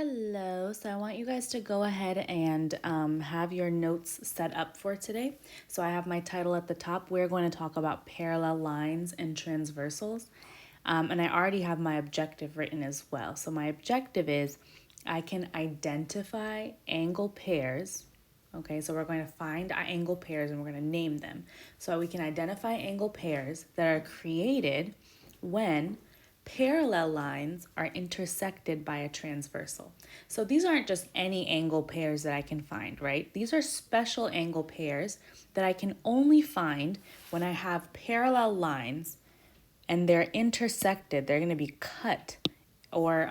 Hello, so I want you guys to go ahead and have your notes set up for today. So I have my title at the top. We're going to talk about parallel lines and transversals. And I already have my objective written as well. So my objective is I can identify angle pairs. Okay, so we're going to find our angle pairs and we're going to name them. So we can identify angle pairs that are created when parallel lines are intersected by a transversal. So these aren't just any angle pairs that I can find, right? These are special angle pairs that I can only find when I have parallel lines and they're intersected. They're going to be cut or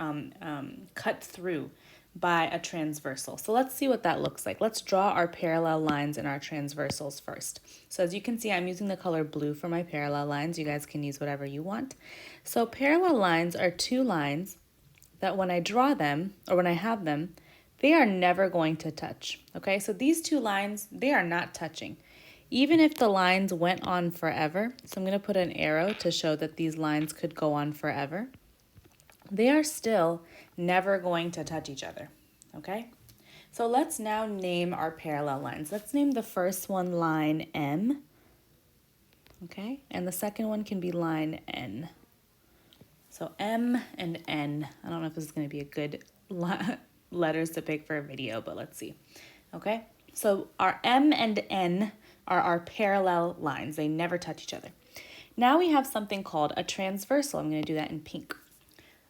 cut through by a transversal. So let's see what that looks like. Let's draw our parallel lines and our transversals first. So as you can see, I'm using the color blue for my parallel lines. You guys can use whatever you want. So parallel lines are two lines that when I draw them or when I have them, they are never going to touch. Okay, so these two lines, they are not touching. Even if the lines went on forever, so I'm going to put an arrow to show that these lines could go on forever, they are still never going to touch each other, okay? So let's now name our parallel lines. Let's name the first one line M, okay? And the second one can be line N. So M and N. I don't know if this is going to be a good letters to pick for a video, but let's see, okay? So our M and N are our parallel lines. They never touch each other. Now we have something called a transversal. I'm going to do that in pink.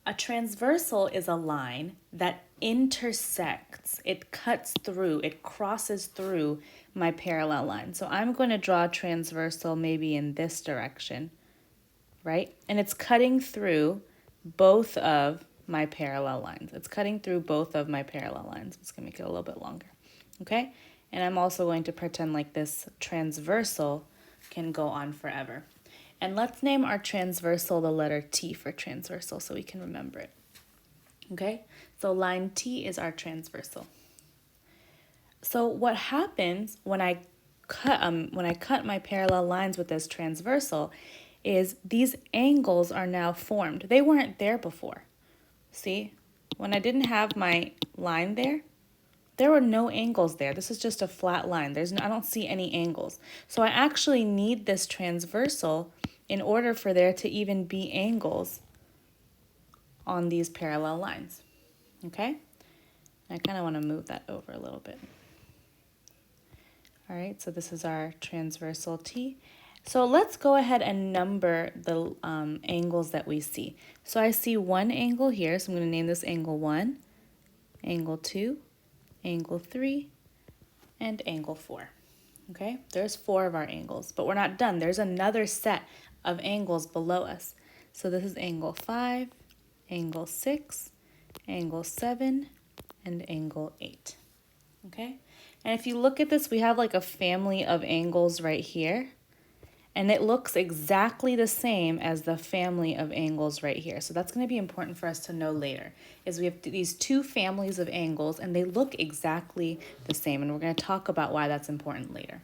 A transversal is a line that intersects, it cuts through, it crosses through my parallel line. So I'm going to draw a transversal maybe in this direction, right? And it's cutting through both of my parallel lines. It's cutting through both of my parallel lines. It's going to make it a little bit longer, okay? And I'm also going to pretend like this transversal can go on forever. And let's name our transversal the letter T for transversal so we can remember it. Okay, so line T is our transversal. So what happens when I cut my parallel lines with this transversal is these angles are now formed. They weren't there before. See, when I didn't have my line there were no angles there. This is just a flat line. I don't see any angles. So I actually need this transversal in order for there to even be angles on these parallel lines, okay? I kind of want to move that over a little bit. All right, so this is our transversal T. So let's go ahead and number the angles that we see. So I see one angle here, so I'm going to name this angle 1, angle 2, angle 3, and angle 4. Okay, there's 4 of our angles, but we're not done. There's another set of angles below us. So this is angle 5, angle 6, angle 7, and angle 8. Okay, and if you look at this, we have like a family of angles right here. And it looks exactly the same as the family of angles right here. So that's going to be important for us to know later, is we have these two families of angles and they look exactly the same. And we're going to talk about why that's important later.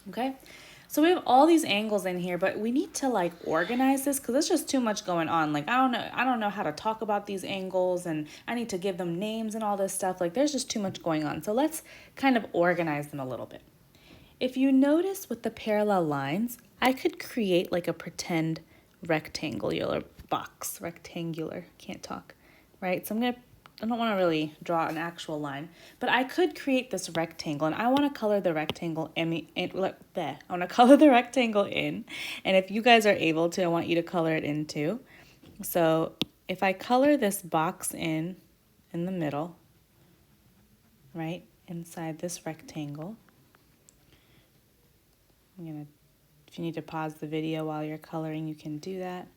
Okay, so we have all these angles in here, but we need to like organize this because there's just too much going on. Like, I don't know how to talk about these angles and I need to give them names and all this stuff. Like there's just too much going on. So let's kind of organize them a little bit. If you notice with the parallel lines, I could create like a pretend rectangular box, can't talk, right? So I don't want to really draw an actual line, but I could create this rectangle and I want to color the rectangle I want to color the rectangle in, and if you guys are able to, I want you to color it in too. So if I color this box in the middle, right, inside this rectangle, if you need to pause the video while you're coloring, you can do that.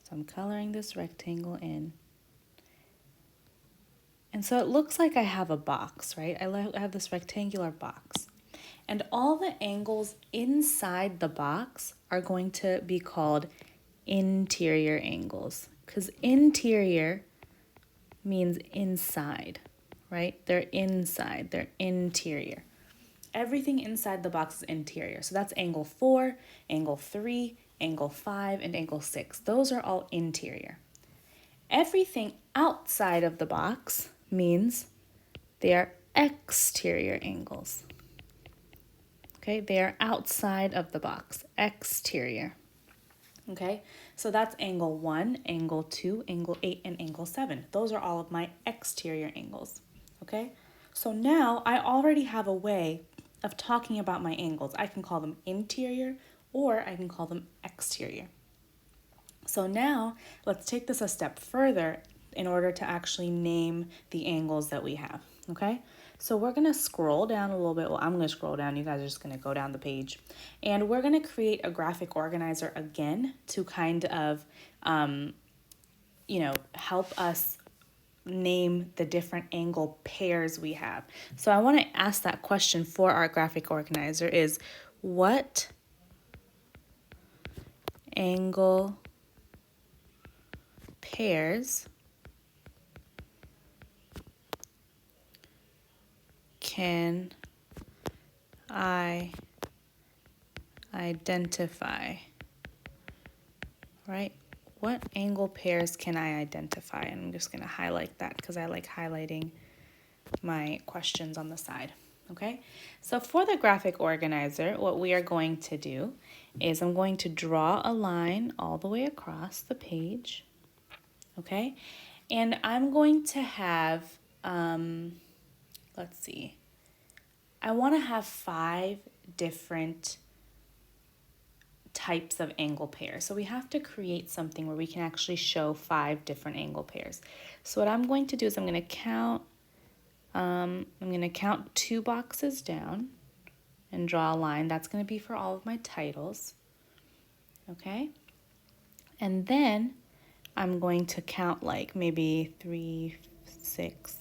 So I'm coloring this rectangle in. And so it looks like I have a box, right? I have this rectangular box. And all the angles inside the box are going to be called interior angles, because interior means inside, right? They're inside, they're interior. Everything inside the box is interior. So that's angle 4, angle 3, angle 5, and angle 6. Those are all interior. Everything outside of the box means they are exterior angles. Okay, they are outside of the box, exterior. Okay, so that's angle 1, angle 2, angle 8, and angle 7. Those are all of my exterior angles. Okay, so now I already have a way of talking about my angles. I can call them interior or I can call them exterior. So now let's take this a step further in order to actually name the angles that we have. Okay, so we're gonna scroll down a little bit. Well, I'm gonna scroll down. You guys are just gonna go down the page. And we're gonna create a graphic organizer again to kind of, help us name the different angle pairs we have. So I wanna ask that question for our graphic organizer is, what angle pairs can I identify, right? What angle pairs can I identify? And I'm just going to highlight that because I like highlighting my questions on the side. Okay, so for the graphic organizer, what we are going to do is I'm going to draw a line all the way across the page. Okay, and I'm going to have, let's see, I want to have 5 different types of angle pairs. So we have to create something where we can actually show 5 different angle pairs. So what I'm going to do is I'm going to count 2 boxes down and draw a line. That's going to be for all of my titles. Okay? And then I'm going to count like maybe 3, 6,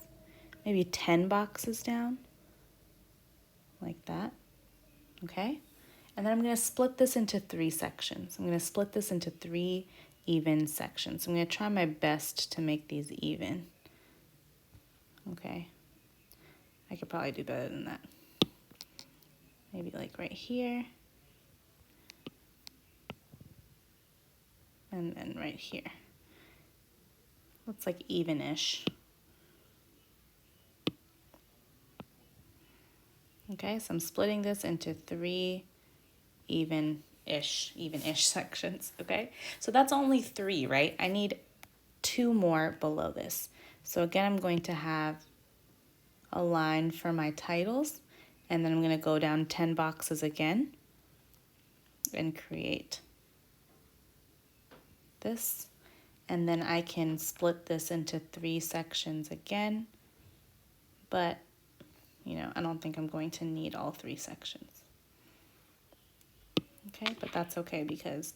maybe 10 boxes down. Like that. Okay? And then I'm going to split this into 3 sections. I'm going to split this into 3 even sections. I'm going to try my best to make these even. Okay. I could probably do better than that. Maybe like right here. And then right here. Looks like even-ish. Okay, so I'm splitting this into 3 even-ish sections, okay? So that's only 3, right? I need 2 more below this. So again, I'm going to have a line for my titles, and then I'm going to go down 10 boxes again and create this. And then I can split this into 3 sections again, but I don't think I'm going to need all 3 sections. Okay, but that's okay because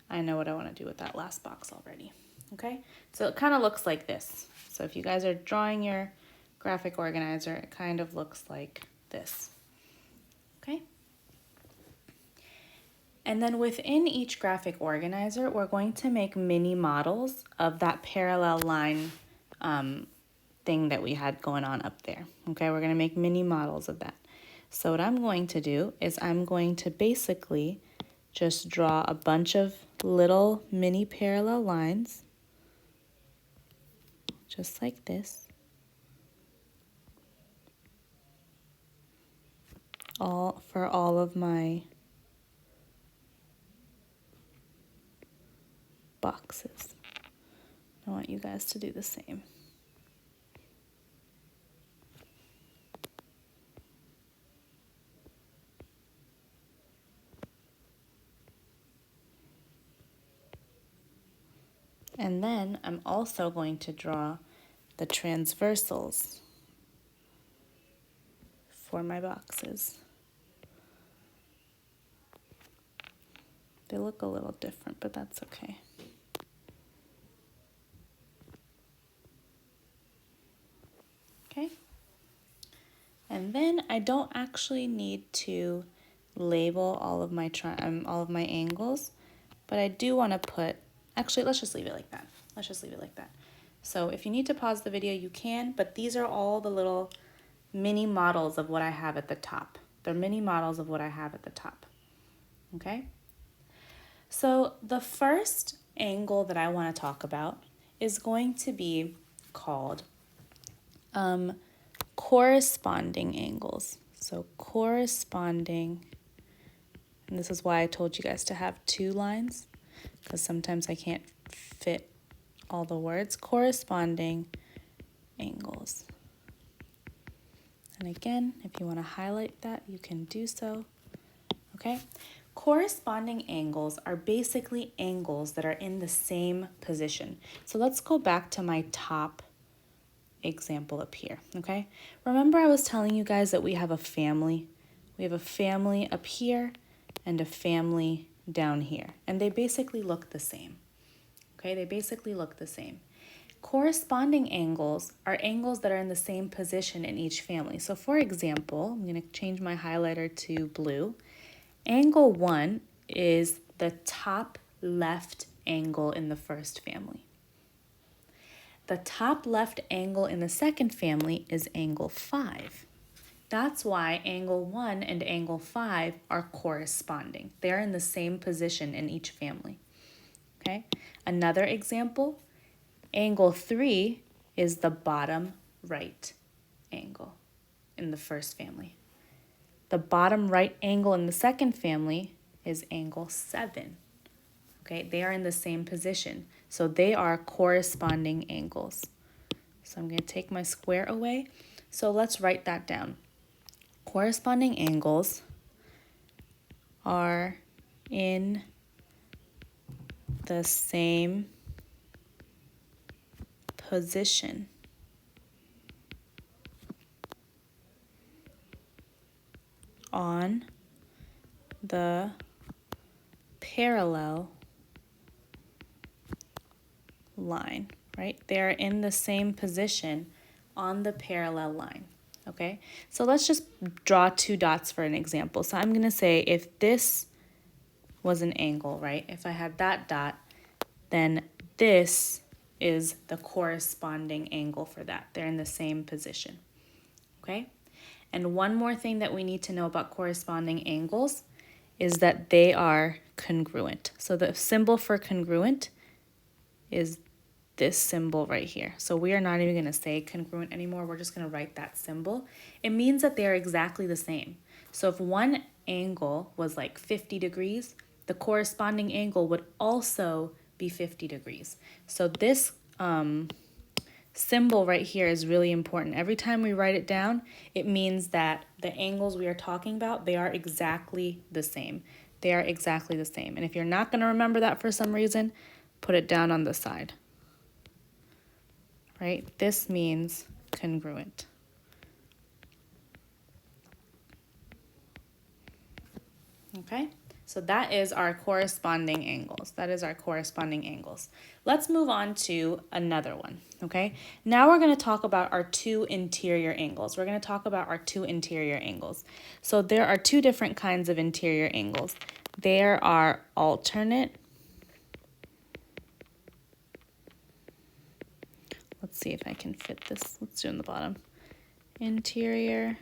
I know what I want to do with that last box already. Okay, so it kind of looks like this. So if you guys are drawing your graphic organizer, it kind of looks like this. Okay. And then within each graphic organizer, we're going to make mini models of that parallel line thing that we had going on up there. Okay, we're going to make mini models of that. So what I'm going to do is I'm going to basically just draw a bunch of little mini parallel lines, just like this, for all of my boxes. I want you guys to do the same. And then I'm also going to draw the transversals for my boxes. They look a little different, but that's okay. Okay. And then I don't actually need to label all of my angles, but I do want to put, actually, let's just leave it like that. Let's just leave it like that. So if you need to pause the video, you can, but these are all the little mini models of what I have at the top. They're mini models of what I have at the top. Okay? So the first angle that I want to talk about is going to be called corresponding angles. So corresponding, and this is why I told you guys to have two lines, because sometimes I can't fit all the words. Corresponding angles. And again, if you want to highlight that, you can do so. Okay? Corresponding angles are basically angles that are in the same position. So let's go back to my top example up here, okay? Remember I was telling you guys that we have a family? We have a family up here and a family down here, and they basically look the same, okay? They basically look the same. Corresponding angles are angles that are in the same position in each family. So for example, I'm going to change my highlighter to blue. Angle 1 is the top left angle in the first family. The top left angle in the second family is angle 5. That's why angle 1 and angle 5 are corresponding. They're in the same position in each family. Okay? Another example, angle 3 is the bottom right angle in the first family. The bottom right angle in the second family is angle 7. Okay, they are in the same position, so they are corresponding angles. So I'm going to take my square away. So let's write that down. Corresponding angles are in the same position on the parallel line, right? They're in the same position on the parallel line, okay? So let's just draw two dots for an example. So I'm going to say if this was an angle, right? If I had that dot, then this is the corresponding angle for that. They're in the same position, okay? And one more thing that we need to know about corresponding angles is that they are congruent. So the symbol for congruent is this symbol right here. So we are not even going to say congruent anymore. We're just going to write that symbol. It means that they're exactly the same. So if one angle was like 50 degrees, the corresponding angle would also be 50 degrees. So this symbol right here is really important. Every time we write it down, it means that the angles we are talking about, they are exactly the same. They are exactly the same. And if you're not going to remember that for some reason, put it down on the side. Right? This means congruent. Okay? So that is our corresponding angles. That is our corresponding angles. Let's move on to another one, okay? Now we're going to talk about our two interior angles. We're going to talk about our two interior angles. So there are two different kinds of interior angles. There are alternate. Let's see if I can fit this. Let's do it in the bottom. Interior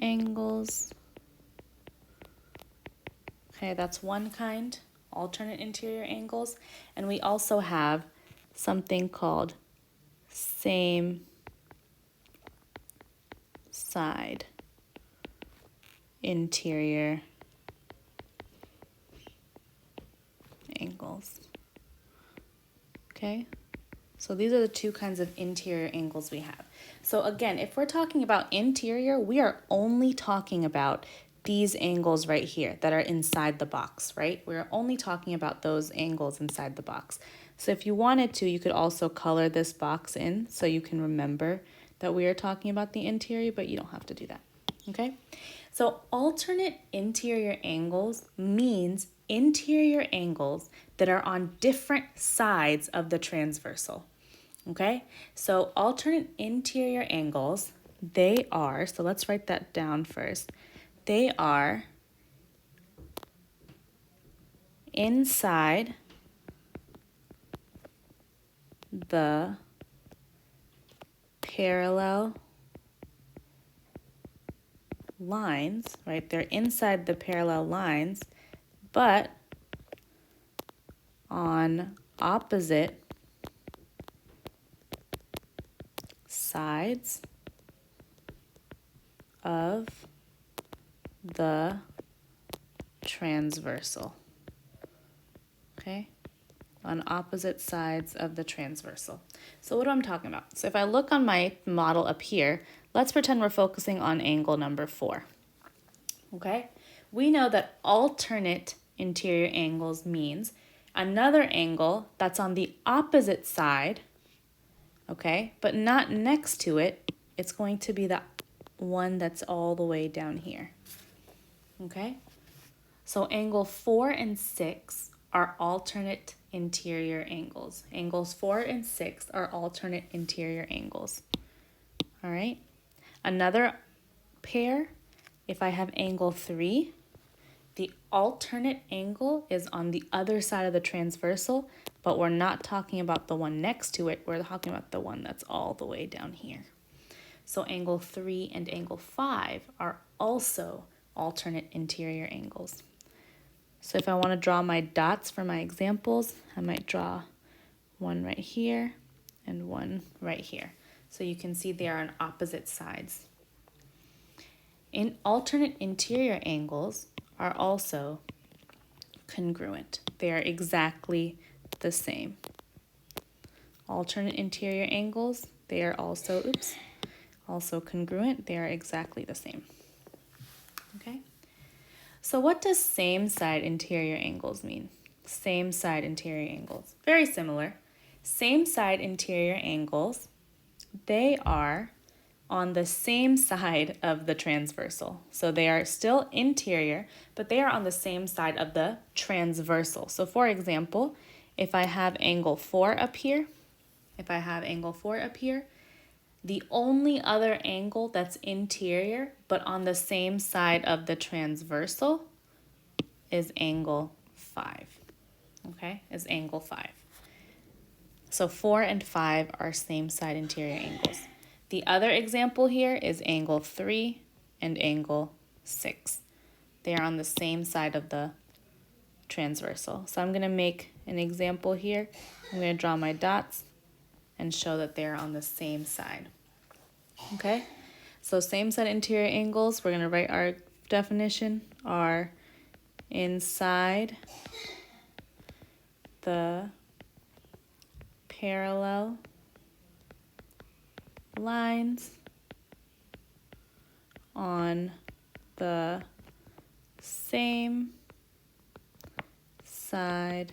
angles. Okay, that's one kind, alternate interior angles. And we also have something called same side interior angles. Okay, so these are the two kinds of interior angles we have. So again, if we're talking about interior, we are only talking about these angles right here that are inside the box, right? We're only talking about those angles inside the box. So if you wanted to, you could also color this box in so you can remember that we are talking about the interior, but you don't have to do that, okay? So alternate interior angles means interior angles that are on different sides of the transversal, okay? So alternate interior angles, they are, so let's write that down first. They are inside the parallel lines, right? They're inside the parallel lines, but on opposite sides of the transversal. Okay? On opposite sides of the transversal. So what am I talking about? So if I look on my model up here, let's pretend we're focusing on angle number 4. Okay? We know that alternate interior angles means another angle that's on the opposite side, okay, but not next to it. It's going to be the one that's all the way down here. Okay? So angle 4 and 6 are alternate interior angles. Angles 4 and 6 are alternate interior angles. All right? Another pair, if I have angle 3, the alternate angle is on the other side of the transversal, but we're not talking about the one next to it. We're talking about the one that's all the way down here. So angle 3 and angle 5 are also alternate interior angles. So if I want to draw my dots for my examples, I might draw one right here and one right here. So you can see they are on opposite sides. In alternate interior angles are also congruent. They are exactly the same. Alternate interior angles, they are also, also congruent. They are exactly the same. Okay? So what does same side interior angles mean? Same side interior angles. Very similar. Same side interior angles, they are on the same side of the transversal. So they are still interior, but they are on the same side of the transversal. So for example, if I have angle 4 up here, the only angle angle that's interior but on the same side of the transversal is angle 5. Okay, is angle 5. So 4 and 5 are same side interior angles. The other example here is angle 3 and angle 6. They are on the same side of the transversal. So I'm going to make an example here. I'm going to draw my dots and show that they're on the same side. Okay, so same side interior angles, we're going to write our definition, are inside the parallel lines on the same side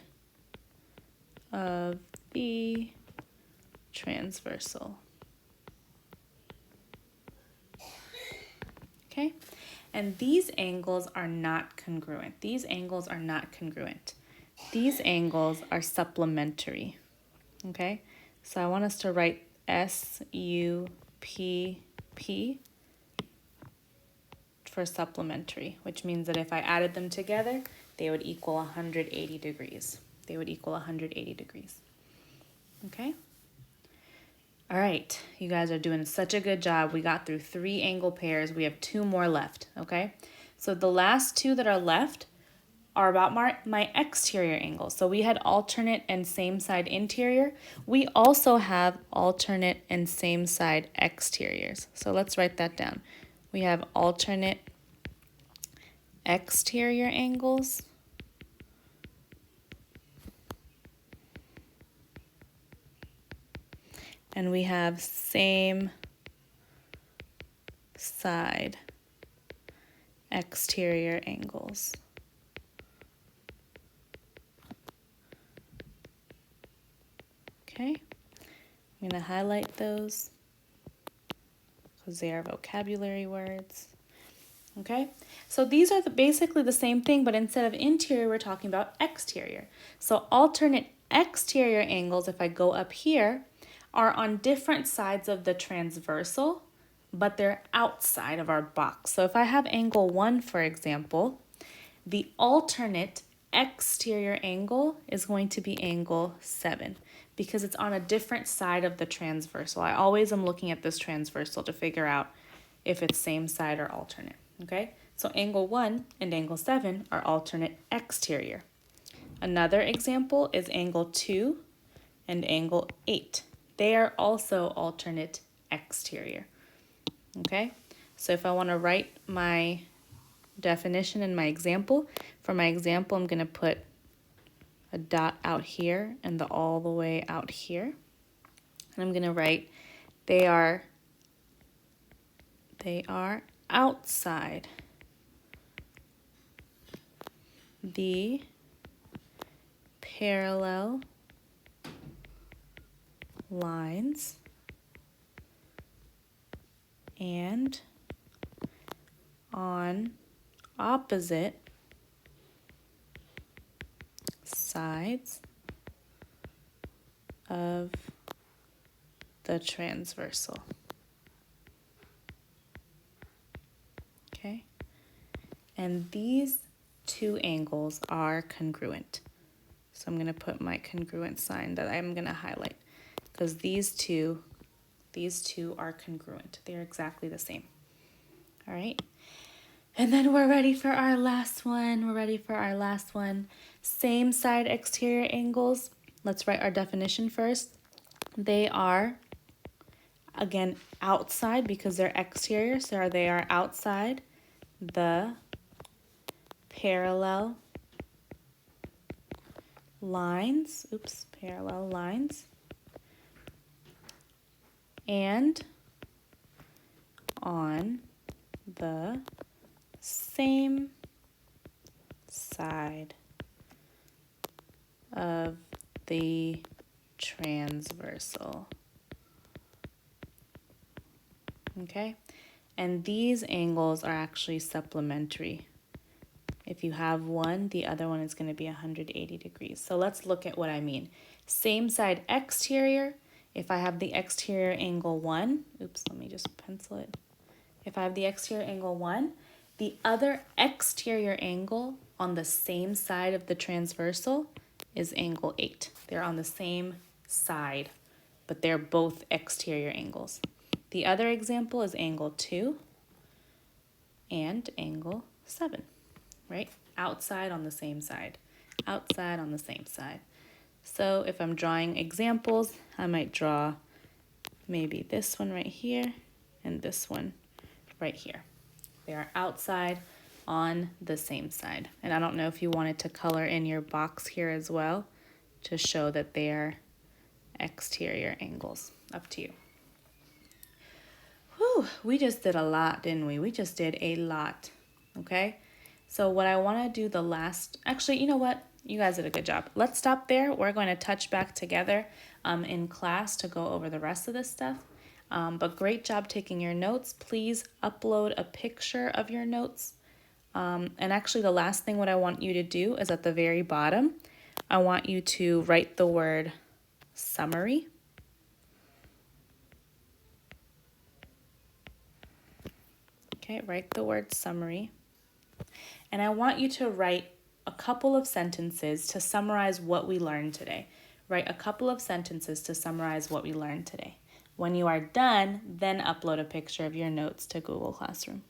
of the transversal. Okay, and these angles are not congruent. These angles are not congruent. These angles are supplementary. Okay, so I want us to write SUPP for supplementary, which means that if I added them together, they would equal 180 degrees. They would equal 180 degrees. Okay? All right, you guys are doing such a good job. We got through 3 angle pairs. We have 2 more left, okay? So the last 2 that are left are about my exterior angles. So we had alternate and same side interior. We also have alternate and same side exteriors. So let's write that down. We have alternate exterior angles. And we have same side exterior angles. Okay, I'm going to highlight those because they are vocabulary words. Okay, so these are basically the same thing, but instead of interior, we're talking about exterior. So alternate exterior angles, if I go up here, are on different sides of the transversal, but they're outside of our box. So if I have angle 1, for example, the alternate exterior angle is going to be angle 7 because it's on a different side of the transversal. I always am looking at this transversal to figure out if it's same side or alternate, okay? So angle 1 and angle 7 are alternate exterior. Another example is angle 2 and angle 8. They are also alternate exterior. Okay, so if I want to write my definition in my example, for my example, I'm going to put a dot out here and all the way out here. And I'm going to write they are outside the parallel lines and on opposite sides of the transversal. Okay, and these two angles are congruent. So I'm going to put my congruent sign that I'm going to highlight because these two are congruent. They're exactly the same. All right. And then we're ready for our last one. Same side exterior angles. Let's write our definition first. They are, again, outside because they're exterior. So they are outside the parallel lines. Parallel lines. And on the same side of the transversal. Okay, and these angles are actually supplementary. If you have one, the other one is going to be 180 degrees. So let's look at what I mean. Same side exterior. If I have the exterior angle 1, let me just pencil it. If I have the exterior angle 1, the other exterior angle on the same side of the transversal is angle 8. They're on the same side, but they're both exterior angles. The other example is angle 2 and angle 7, right? Outside on the same side, outside on the same side. So if I'm drawing examples, I might draw maybe this one right here and this one right here. They are outside on the same side. And I don't know if you wanted to color in your box here as well to show that they are exterior angles. Up to you. Whew, we just did a lot, didn't we? We just did a lot, okay? So what I want to do actually, you know what? You guys did a good job. Let's stop there. We're going to touch back together in class to go over the rest of this stuff. But great job taking your notes. Please upload a picture of your notes. And actually the last thing what I want you to do is at the very bottom, I want you to write the word summary. Okay, write the word summary. And I want you to write a couple of sentences to summarize what we learned today. Write a couple of sentences to summarize what we learned today. When you are done, then upload a picture of your notes to Google Classroom.